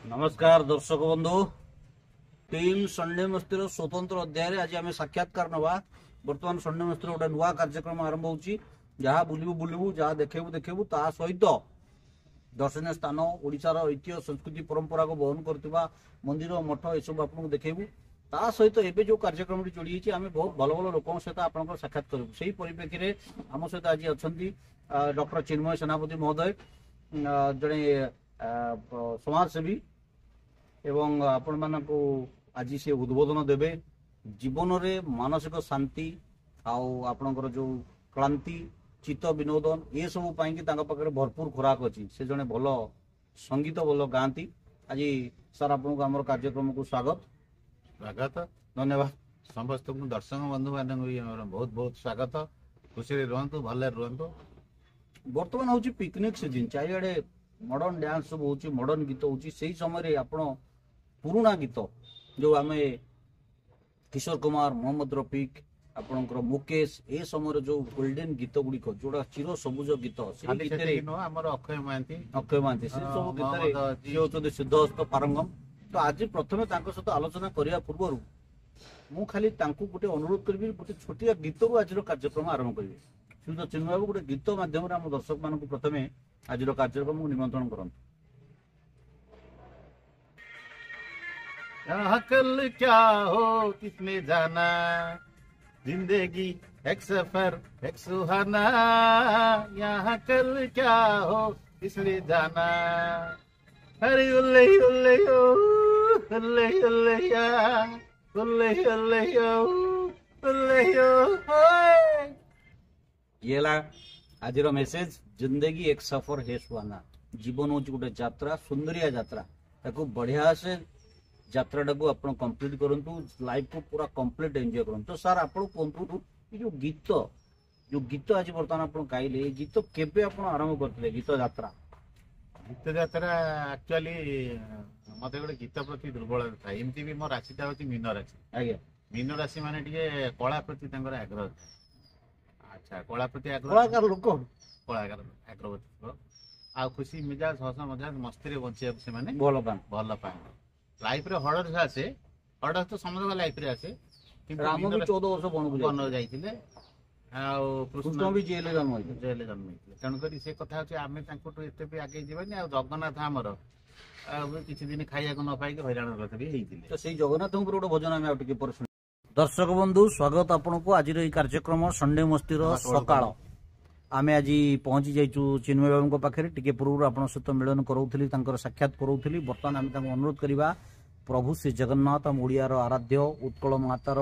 नमस्कार दर्शक बंधु टीम संडे मस्ती स्वतंत्र अध्याय आज आम साक्षात्कार नवा बर्तमान संडे मस्ती गोटे नुआ कार्यक्रम आरंभ होची जहाँ बुलबू बुलबू जहाँ देखेबू देखेबू ता सहित दर्शनीय स्थान ओडिशार ऐतिह्य संस्कृति परंपरा को बहन करथिबा मंदिर मठ ए सब आपको देखेबू ता सहित एबे जो कार्यक्रम जोड़ी आम बहुत भल भल लोक सहित आप साक्षात करूँ से परिप्रेक्षी में आम सहित आज अच्छा डॉक्टर चिन्मय सेनापति महोदय जड़े समाजसेवी एवं आपण मानकु आज से उद्बोधन देवे जीवन रे मानसिक शांति आपणकर जो क्लांति चित्त विनोदन ये सब पाखे भरपूर खुराक अच्छी से जड़े भल संगीत भल गाँती आज सर आपको आम कार्यक्रम को स्वागत स्वागत धन्यवाद समस्त दर्शक बंधु मान बहुत बहुत स्वागत खुशी रुहतु भले रुहतु बर्तमान हूँ पिकनिक सीजन चारिड़े मॉडर्न डांस सब हूँ मॉडर्न गीत हूँ से समय आपण पुराना गीत जो आम किशोर कुमार मोहम्मद रफिक आपणकर मुकेश ए समय जो गोल्डन गीत गुड़िक जोड़ा चिर सबुज गीत अक्षय महांती से सब गीत सिद्धहस्त पारंगम तो आज प्रथम सहित आलोचना करने पूर्व मु खाली गोटे अनुरोध करी गोटे छोटिया गीत रू आज कार्यक्रम आरंभ करेंगे श्रीयुत चिन्मय बाबू गोटे गीत मध्यम आम दर्शक मान प्रथम आज कार्यक्रम को निमंत्रण करते यहाँ कल क्या हो किसने जाना जिंदगी एक सफर एक सुहाना यहाँ कल क्या हो किसने जाना अरे उल्ले उल्ले ओ उल्ले उल्ले या उल्ले उल्ले ओ उल्ले ओ ये ला आज मेसेज जिंदगी एक सफर है सुहाना जीवन हूँ गोटे यात्रा सुंदरिया यात्रा ताको बढ़िया से यात्रा को आप कंप्लीट करूँ लाइफ को पूरा कंप्लीट एंजॉय करूँ तो सर आप कहतु जो गीत आज बर्तमान आप गाइले गीत केबे आप आरंभ करते गीत यात्रा एक्चुअली मत गोटे गीत प्रति दुर्बल था एमती भी मो राशि हूँ मीन राशि आज्ञा मीन राशि मान कला प्रति आग्रह अच्छा कला प्रति कलाकार लोक कलाकार आग्रह आ खुशी मिजाज हस मजाज मस्ती बचा से भल पान भल पाए लाइफ रे हर्डर आसे हर्डर तो समझ लाइफ रे आसे राम भी 14 वर्ष बन जाइए कृष्ण भी जेल जन्म जेल जन्म तेणुक से कथा आम एत भी आगे जावानी आ जगन्नाथ आमर किसी दिन खाया न पाई हईराण भी तो से जगन्नाथ गोटे भजन आम पर दर्शक बंधु स्वागत आपन को आज कार्यक्रम संडे मस्ती सकाळ आम आज पहुंची जाइचु चिन्मय बाबू पाखे टे पूर्व आप सहित मिलन करोली साक्षात करोली बर्तमान आम अनुरोध करवा प्रभु श्री जगन्नाथ आम ओडियार आराध्य उत्कल मातार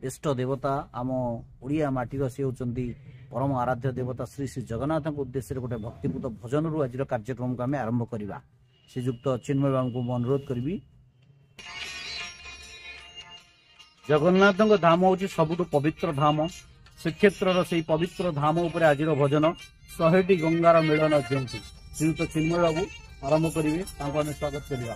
इष्ट देवता आम ओडिया माटीर से होती परम आराध्य देवता श्री श्री जगन्नाथ उद्देश्य गोटे भक्तिपूत भजन रू आज कार्यक्रम को आम आरंभ करवा श्रीजुक्त चिन्मय बाबू को अनुरोध करी जगन्नाथ धाम हूँ सबुठ पवित्र धाम श्रीक्षेत्र से पवित्र धाम उपर आज भजन 100टी गंगार मिलन जो श्रीयुक्त चिन्मय बाबू आरंभ करेंगे आम स्वागत करवा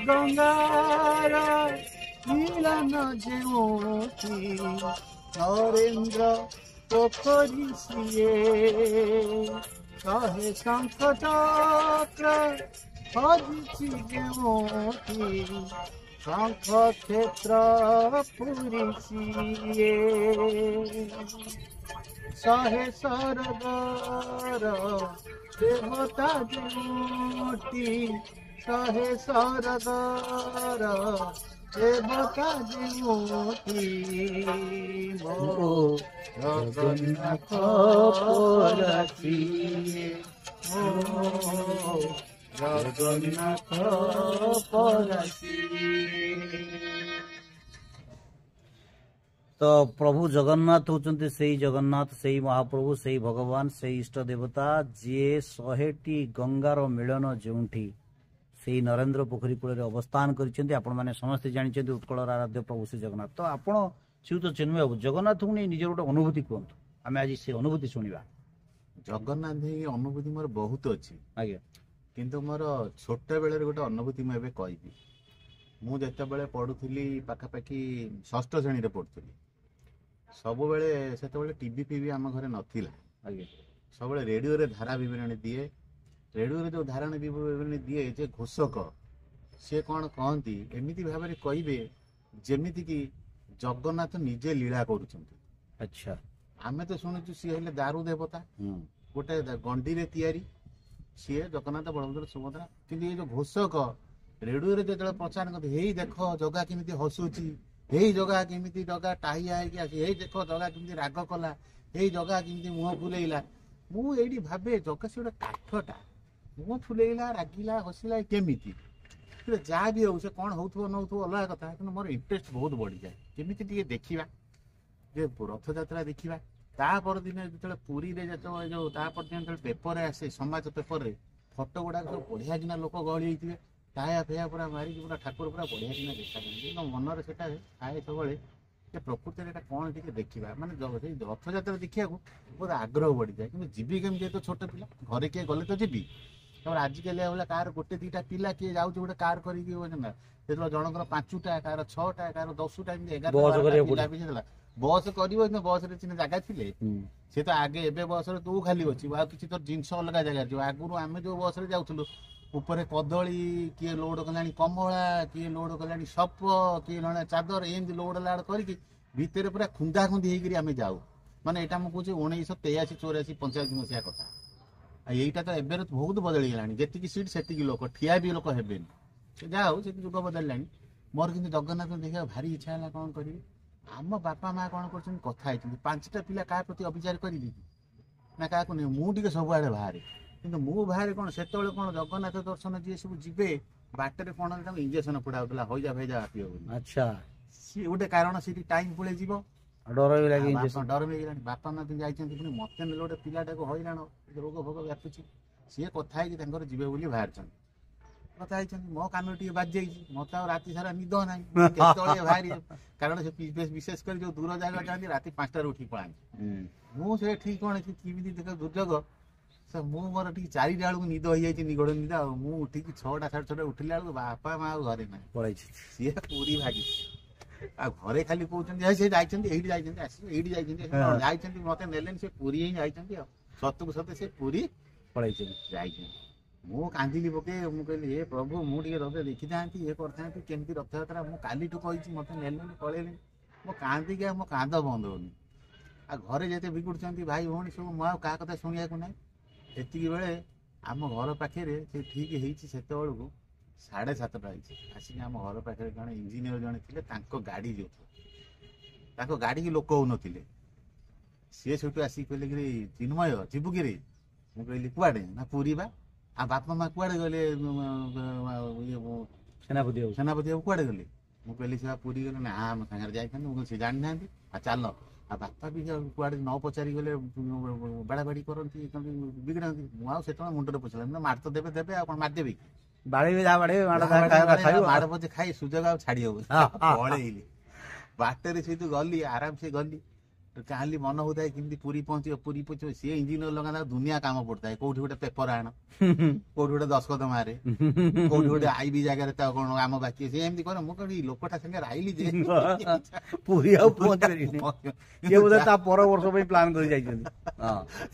गंगार मिलन ज्योति नरेन्द्र पोखरी सिए कहे शंख चक्र हजिछि ज्योति शंख क्षेत्र पुरी सिए सहे सरगर देवता ज्योति सहे सरगर देवता ज्योति मो जगन्नाथ परासी मो जगन्नाथ परासी। तो प्रभु जगन्नाथ होचंती सेही जगन्नाथ सेही महाप्रभु सेही भगवान सेही इष्ट देवता जी 100टी गंगार मिलन जोंठी से नरेंद्र पोखरी कूल अवस्थान कर समस्ते जानते उत्कल आराध्य प्रभु श्री जगन्नाथ तो आपण श्रीयुत चिन्मय बाबू जगन्नाथ को नहीं निजर गोटे अनुभूति कहतु आम आज से अनुभूति शुणा जगन्नाथ अनुभूति मोर बहुत अच्छी आज्ञा किंतु मोर छोट बेले गोटे अनुभूति मुझे कहबी ମୁଁ ଯେତେବେଳେ ପଢୁଥିଲି ପାଖାପାଖି ଷଷ୍ଠ ଶ୍ରେଣୀରେ ପଢୁଥିଲି, ସବୁବେଳେ ସେତେବେଳେ ଟିଭି ଫିଭି ଆମ ଘରେ ନଥିଲା। ଆଜ୍ଞା ସବୁବେଳେ ରେଡିଓରେ ଧାରା ବିବରଣୀ ଦିଏ। ରେଡିଓରେ ଯୋଉ ଧାରା ବିବରଣୀ ଦିଏ ଯେ ଘୋଷକ ସେ କ'ଣ କହନ୍ତି, ଏମିତି ଭାବରେ କହିବେ ଯେମିତିକି ଜଗନ୍ନାଥ ନିଜେ ଲୀଳା କରୁଛନ୍ତି। ଆଚ୍ଛା ଆମେ ତ ଶୁଣିଛୁ ସିଏ ହେଲେ ଦାରୁ ଦେବତା, ଗୋଟେ ଗଣ୍ଡିରେ ତିଆରି, ସିଏ ଜଗନ୍ନାଥ ବଳଭଦ୍ର ସୁଭଦ୍ରା। କିନ୍ତୁ ଏଇ ଯୋଉ ଘୋଷକ ରେଡିଓରେ ଯେତେବେଳେ ପ୍ରଚାର କରନ୍ତି, ହେଇ ଦେଖ ଜଗା କେମିତି ହସୁଛି, ହେଇ ଜଗା କେମିତି ଜଗା ଟାହିଆ ହେଇକି ଆସି, ହେଇ ଦେଖ ଜଗା କେମିତି ରାଗ କଲା, ହେଇ ଜଗା କେମିତି ମୁହଁ ଫୁଲେଇଲା। ମୁଁ ଏଇଠି ଭାବେ ଜଗା ସେ ଗୋଟେ କାଠଟା, ମୁହଁ ଫୁଲେଇଲା ରାଗିଲା ହସିଲା କେମିତି? ଯାହା ବି ହଉ, ସେ କ'ଣ ହଉଥିବ ନ ହଉଥିବ ଅଲଗା କଥା, କିନ୍ତୁ ମୋର ଇଣ୍ଟରେଷ୍ଟ ବହୁତ ବଢିଯାଏ କେମିତି ଟିକେ ଦେଖିବା, ଯେ ରଥଯାତ୍ରା ଦେଖିବା। ତା ପରଦିନ ଯେତେବେଳେ ପୁରୀରେ ଯେତେବେଳେ ଯୋଉ ତା ପରଦିନ ଯେତେବେଳେ ପେପରରେ ଆସେ, ସମାଜ ପେପରରେ ଫଟୋ ଗୁଡାକ ସବୁ ବଢିଆ କିନା ଲୋକ ଗହଳି ହେଇଥିବେ, ଟାୟା ଫେୟା ପୁରା ମାରିକି ପୁରା ଠାକୁର ପୁରା ବଢିଆ କିନା ଦେଖାଯାଏ। କିନ୍ତୁ ମନରେ ସେଟା ଥାଏ ସବୁବେଳେ ଯେ ପ୍ରକୃତରେ ଏଟା କ'ଣ ଟିକେ ଦେଖିବା, ମାନେ ସେଇ ରଥଯାତ୍ରା ଦେଖିବାକୁ ବହୁତ ଆଗ୍ରହ ବଢିଯାଏ। କିନ୍ତୁ ଯିବି କେମିତି? ତ ଛୋଟ ପିଲା, ଘରେ କିଏ ଗଲେ ତ ଯିବି। ତାପରେ ଆଜିକାଲି ଭଳିଆ କାହାର ଗୋଟେ ଦିଟା ପିଲା କିଏ ଯାଉଛି ଗୋଟେ କାର କରିକି, ନା ଯେତେବେଳେ ଜଣଙ୍କର 5ଟା, କାହାର 6ଟା, କାହାର 10ଟା, ଏମିତି 11ଟା ପିଲା ବି ହେଲା। ବସ୍ କରିବ, କିନ୍ତୁ ବସରେ ସିନା ଜାଗା ଥିଲେ, ସେ ତ ଆଗେ ଏବେ ବସରେ ତୁ ଖାଲି ଅଛି, ଆଉ କିଛି ତ ଜିନିଷ ଅଲଗା ଜାଗାରେ ଯିବ। ଆଗରୁ ଆମେ ଯୋଉ ବସରେ ଯାଉଥିଲୁ, ଉପରେ କଦଳୀ, କିଏ ଲୋଡ କଲାଣି କମଳା, କିଏ ଲୋଡ କଲାଣି ସପ, କିଏ ଜଣେ ଚାଦର, ଏମିତି ଲୋଡ ଲାଡ କରିକି ଭିତରେ ପୁରା ଖୁନ୍ଦା ଖୁନ୍ଦି ହେଇକିରି ଆମେ ଯାଉ। ମାନେ ଏଇଟା ମୁଁ କହୁଛି 1983, 84, 85 ମସିହା କଥା। ଆଉ ଏଇଟା ତ ଏବେ ବହୁତ ବଦଳିଗଲାଣି, ଯେତିକି ସିଟ୍ ସେତିକି ଲୋକ, ଠିଆ ବି ଲୋକ ହେବେନି। ଯାହା ହଉ, ସେଠି ଯୁଗ ବଦଳିଲାଣି। ମୋର କିନ୍ତୁ ଜଗନ୍ନାଥ ଦେଖିବାକୁ ଭାରି ଇଚ୍ଛା ହେଲା। କ'ଣ କରିବି? ଆମ ବାପା ମା କ'ଣ କରୁଛନ୍ତି, କଥା ହେଇଛନ୍ତି, 5ଟା ପିଲା କାହା ପ୍ରତି ଅବିଚାର କରିବି ନା କାହାକୁ ନେଇ ମୁଁ ଟିକେ ସବୁଆଡେ ବାହାରେ। କିନ୍ତୁ ମୁଁ ବାହାରେ କ'ଣ, ସେତେବେଳେ କ'ଣ ଜଗନ୍ନାଥ ଦର୍ଶନ ଯିଏ ସବୁ ଯିବେ, ବାଟରେ କ'ଣ ତାଙ୍କୁ ଇଞ୍ଜେକ୍ସନ ପୋଡା ହଉଥିଲା, ହଇଜା ଫଇଜା ବ୍ୟାପିବ ବୋଲି। ଆଚ୍ଛା, ସିଏ ଗୋଟେ କାରଣ, ସେଠି ଟାଇମ ପଳେଇ ଯିବ, ଡର ବି ଲାଗେ। ଡର ବି ହେଇଗଲାଣି। ବାପା ମା ବି ଯାଇଛନ୍ତି, ପୁଣି ମତେ ନେଲେ ଗୋଟେ ପିଲାଟାକୁ ହଇରାଣ, ରୋଗ ଭୋଗ ବ୍ୟାପୁଛି। ସିଏ କଥା ହେଇକି ତାଙ୍କର ଯିବେ ବୋଲି ବାହାରିଛନ୍ତି। କଥା ହେଇଛନ୍ତି, ମୋ କାନରେ ଟିକେ ବାଜି ଯାଇଛି, ମତେ ଆଉ ରାତି ସାରା ନିଦ ନାହିଁ, କେତେବେଳେ ବାହାରି। କାରଣ ସେ ବିଶେଷ କରି ଯୋଉ ଦୂର ଜାଗା ଯାଆନ୍ତି, ରାତି 5ଟାରୁ ଉଠି ପଳାନ୍ତି। ମୁଁ ସେ ଠିକ କ'ଣ କେମିତି ଦେଖ ଦୁର୍ଯୋଗ, ମୁଁ ମୋର ଠିକ 4ଟା ବେଳକୁ ନିଦ ହେଇଯାଇଛି, ନିଗଡ ନିଦ। ଆଉ ମୁଁ ଉଠିକି 6ଟା 6:30 ଉଠିଲା ବେଳକୁ ବାପା ମା ଆଉ ଘରେ ନାହିଁ, ପଳେଇଛି। ସିଏ ପୁରୀ ଭାଗିଛି। ଆଉ ଘରେ ଖାଲି କହୁଛନ୍ତି ସେ ଯାଇଛନ୍ତି, ଏଇଠି ଯାଇଛନ୍ତି, ଆସିବେ ଏଇଠି ଯାଇଛନ୍ତି, ଯାଇଛନ୍ତି, ମତେ ନେଲେନି, ସେ ପୁରୀ ହିଁ ଯାଇଛନ୍ତି। ଆଉ ସତକୁ ସତ ସେ ପୁରୀ ପଳେଇଛନ୍ତି, ଯାଇଛନ୍ତି। ମୁଁ କାନ୍ଦିଲି ପକେଇ, ମୁଁ କହିଲି ହେ ପ୍ରଭୁ, ମୁଁ ଟିକେ ରଥ ଦେଖିଥାନ୍ତି, ଇଏ କରିଥାନ୍ତି, କେମିତି ରଥଯାତ୍ରା। ମୁଁ କାଲିଠୁ କହିଛି, ମତେ ନେଲେନି, ପଳେଇଲେନି। ମୁଁ କାନ୍ଦିକି ଆଉ ମୋ କାନ୍ଦ ବନ୍ଦ ହଉନି। ଆଉ ଘରେ ଯେତେ ବିଗୁଡୁଛନ୍ତି ଭାଇ ଭଉଣୀ ସବୁ, ମୁଁ ଆଉ କାହା କଥା ଶୁଣିବାକୁ ନାହିଁ। ଏତିକି ବେଳେ ଆମ ଘର ପାଖରେ ସେ ଠିକ ହେଇଛି ସେତେବେଳକୁ 7:30 ହେଇଛି, ଆସିକି ଆମ ଘର ପାଖରେ ଜଣେ ଇଞ୍ଜିନିୟର ଜଣେ ଥିଲେ, ତାଙ୍କ ଗାଡି ଯାଉଥିଲା, ତାଙ୍କ ଗାଡିକି ଲୋକ ହଉନଥିଲେ। ସିଏ ସେଠୁ ଆସିକି କହିଲେ କିରେ ଚିନ୍ମୟ, ଯିବୁ କିରେ? ମୁଁ କହିଲି କୁଆଡେ? ନା ପୁରୀ ବା। ଆଉ ବାପା ମା କୁଆଡେ ଗଲେ? ସେନାପତି ବାବୁ କୁଆଡେ ଗଲେ? ମୁଁ କହିଲି ସେ ପୁରୀ ଗଲେ। ନା ଆମ ସାଙ୍ଗରେ ଯାଇଥାନ୍ତି। ମୁଁ କହିଲି ସେ ଜାଣିନାହାନ୍ତି, ଆଉ ଚାଲ। ଆଉ ବାପା ବି କୁଆଡେ ନ ପଚାରି ଗଲେ ବାଡାବାଡି କରନ୍ତି, ବିଗିଡନ୍ତି। ମୁଁ ଆଉ ସେତେବେଳେ ମୁଣ୍ଡରେ ପଚାରିଲା, ମାର ତ ଦେବେ ଦେବେ, ଆଉ କ'ଣ ମାରିଦେବେ କି? ବାଡେଇବେ, ଯାହା ବାଡେଇବେ, ମାଡ ପଛେ ଖାଇ ସୁଯୋଗ ଆଉ ଛାଡି ହବ। ପଳେଇଲି ବାଟରେ, ସେଇଠୁ ଗଲି, ଆରାମସେ ଗଲି। କାଲି ମନ ହଉଥାଏ କେମିତି ପୁରୀ ପହଞ୍ଚିବ, ପୁରୀ ପହଞ୍ଚିବ। ସିଏ ଇଞ୍ଜିନିୟର ଲଗାତା ଦୁନିଆ କାମ ପଡୁଥାଏ। କୋଉଠି ଗୋଟେ ପେପର ଆଣ, କୋଉଠି ଗୋଟେ ଦସ୍ତଖତ ମାରେ, କୋଉଠି ଗୋଟେ ଆଇବି ଜାଗାରେ ତା କ'ଣ କାମ ବାକି ଅଛି, ଏମିତି କରେ। ମୁଁ କହିଲି ଲୋକଟା ସାଙ୍ଗରେ ଆଇଲି ଯେ ପୁରୀ ଆଉ ପହଞ୍ଚିପାରିନି, ତା ପର ବର୍ଷ ପାଇଁ ପ୍ଲାନ କରି ଯାଇଛନ୍ତି।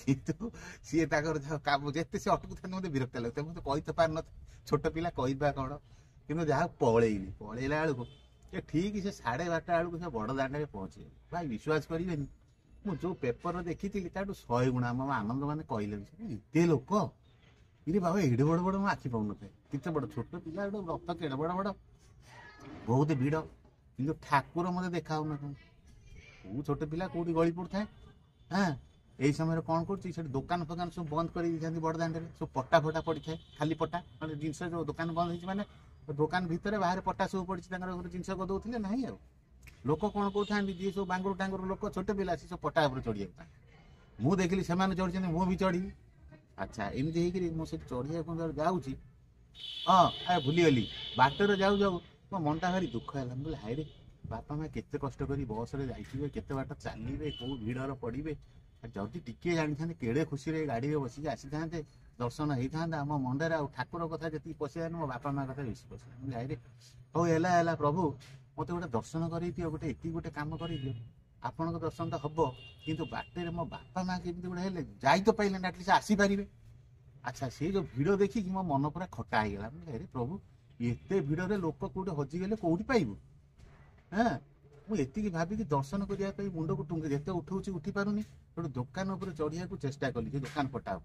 କିନ୍ତୁ ସିଏ ତାଙ୍କର କାମ ଯେତେ ସେ ଅଟକୁଥାନ୍ତି, ମତେ ବିରକ୍ତ ଲାଗୁଥାଏ। ମୁଁ ତ କହି ତ ପାରିନଥାଏ, ଛୋଟ ପିଲା କହିବା କ'ଣ। କିନ୍ତୁ ଯାହା ପଳେଇଲି, ପଳେଇଲା ବେଳକୁ ଠିକ ସେ 12:30 ବେଳକୁ ସେ ବଡ ଦାଣ୍ଡରେ ପହଞ୍ଚିଗଲି। ଭାଇ ବିଶ୍ୱାସ କରିବେନି, ମୁଁ ଯୋଉ ପେପର ଦେଖିଥିଲି ତାଠୁ 100 ଗୁଣା ମୋ ଆନନ୍ଦ ମାନେ କହିଲେ, ଏତେ ଲୋକ, ଇରେ ବାବା ଏଡେ ବଡ ବଡ, ମୋ ଆଖି ପାଉନଥାଏ। କେତେ ବଡ, ଛୋଟ ପିଲା ରଥ କେଡେ ବଡ ବଡ, ବହୁତ ଭିଡ। କିନ୍ତୁ ଠାକୁର ମତେ ଦେଖା ହଉନଥାନ୍ତି। ମୁଁ ଛୋଟ ପିଲା, କୋଉଠି ଗଳି ପଡୁଥାଏ। ଏଇ ସମୟରେ କ'ଣ କରୁଛି, ସେଠି ଦୋକାନ ଫୋକାନ ସବୁ ବନ୍ଦ କରି ଦେଇଥାନ୍ତି ବଡ ଦାଣ୍ଡରେ, ସବୁ ପଟା ଫଟା ପଡିଥାଏ, ଖାଲି ପଟା, ମାନେ ଜିନିଷ ଯୋଉ ଦୋକାନ ବନ୍ଦ ହେଇଛି, ମାନେ ଦୋକାନ ଭିତରେ ବାହାରେ ପଟା ସବୁ ପଡିଛି, ତାଙ୍କର ଗୋଟେ ଜିନିଷ ଗଦଉଥିଲେ ନାହିଁ। ଆଉ ଲୋକ କ'ଣ କରୁଥାନ୍ତି, ଯିଏ ସବୁ ବାଙ୍ଗୁର ଟାଙ୍ଗୁର ଲୋକ, ଛୋଟ ପିଲା, ସେ ସବୁ ପଟା ଉପରେ ଚଢିବାକୁ ଥାନ୍ତି। ମୁଁ ଦେଖିଲି ସେମାନେ ଚଢିଛନ୍ତି, ମୁଁ ବି ଚଢିବି। ଆଚ୍ଛା, ଏମିତି ହେଇକିରି ମୁଁ ସେଠି ଚଢିବାକୁ ଯାଉଛି। ଭୁଲିଗଲି, ବାଟରେ ଯାଉ ଯାଉ ମୋ ମନଟା ଭାରି ଦୁଃଖ ହେଲା। ମୁଁ କହିଲି ହାଇରେ, ବାପା ମା କେତେ କଷ୍ଟ କରି ବସରେ ଯାଇଥିବେ, କେତେ ବାଟ ଚାଲିବେ, କୋଉ ଭିଡର ପଡିବେ, जदि टिके जानी केड़े खुशी रे गाड़ी में बसिक आसी था दर्शन होता आम मंडे आ ठाकुर कथा जी पशा मो बापा माँ कथा बेसी पशा रे हौ है प्रभु मत गोटे दर्शन कर गोटे एति गोटे कम कर आपण दर्शन तो हम कि बाटे मो बापा माँ केमी गोटे जाई तो पाइले एटलिस्ट आसीपारे। अच्छा से जो भिड़ देखिक मो मन पूरा खटा हो गला अरे प्रभु एते भिड़ लोक कौटे हजिगले कौटी पाइबू। हाँ मुझे भाविक दर्शन करने मुंड को टुंगे जिते उठाऊँ उठी पारूनी गोटे दुकान उपर चढ़िया चेष्टा कली दुकान पट्टा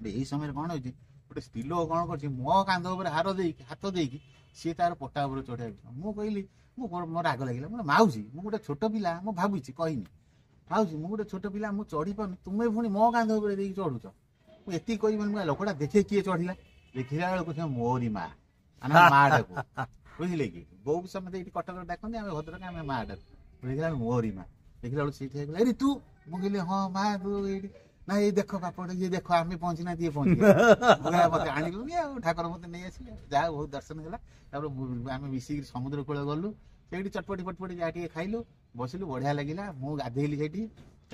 यही समय कौन हो गोटे स्त्री लोक कौन कर मो कांध उपर हाथ देकी सी तार पट्टा उपर चढ़ा मु कहली मोर राग लगे मोर माउसी मु गोटे छोट पिला मु भावी कहनी माउसी मु गोटे छोट पिला मु चढ़ी पानी तुम्हें पुणी मो कांध उपर देकी चढ़ुच मुझे कह लोकटा देखे किए चढ़ला देखला बेलू मोरी माँ माँ डाक बुझे कि बो समझे ये कटक डाकते आम भद्रक आम माँ डाक देखला मोरी माँ देखला बेलू सीट अरे तू मुझे हाँ माँ तू ये ना ये देख बापा ये देख आम पहुंची ना ये पहुंची मत आणलु ठाकुर मत नहीं आस जहाँ बहुत दर्शन है आम मिसिक समुद्र कूल गलु से चटपटी फटपटी जहाँ टे खाइलु बसिलु बढ़िया लगिला मु गाधेली से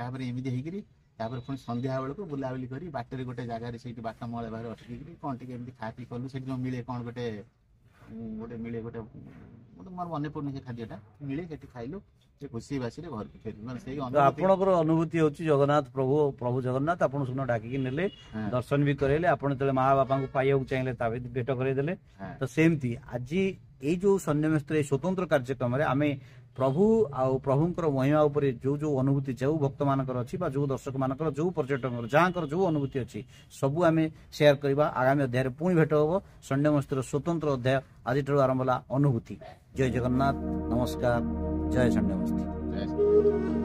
एमती होकर तापर पुणी संध्या बेलू बुलाबुली कर बाटर गोटे जगार से बाट मल बाहर अटक कौन टी खा पी कलु से मिले कौन गोटे गोटे मिले गोटे मोर मन पड़नी से खाद्यटा मिले से खाइलु खुशी बासी घर को फेर आपणकर अनुभूति होची जगन्नाथ प्रभु प्रभु जगन्नाथ आपन सुन डाकी नेले दर्शन भी करेले आपन तले माँ बापा को पाइया चाहिए तावे भेट करदेले तो सेमती आज ये जो सन्यासत्र स्वतंत्र कार्यक्रम आम प्रभु आउ प्रभुंकर महिमा उपरे जो जो अनुभूति जो भक्त मानकर अच्छी जो दर्शक मानकर जो पर्यटक जहाँ जो अनुभूति अच्छी सबू आम शेयर करवा आगामी अध्याय पुणी भेट हम सन्यासत्र स्वतंत्र अध्याय आज आरंभ होला अनुभूति। जय जगन्नाथ नमस्कार जय सन्यासत्री।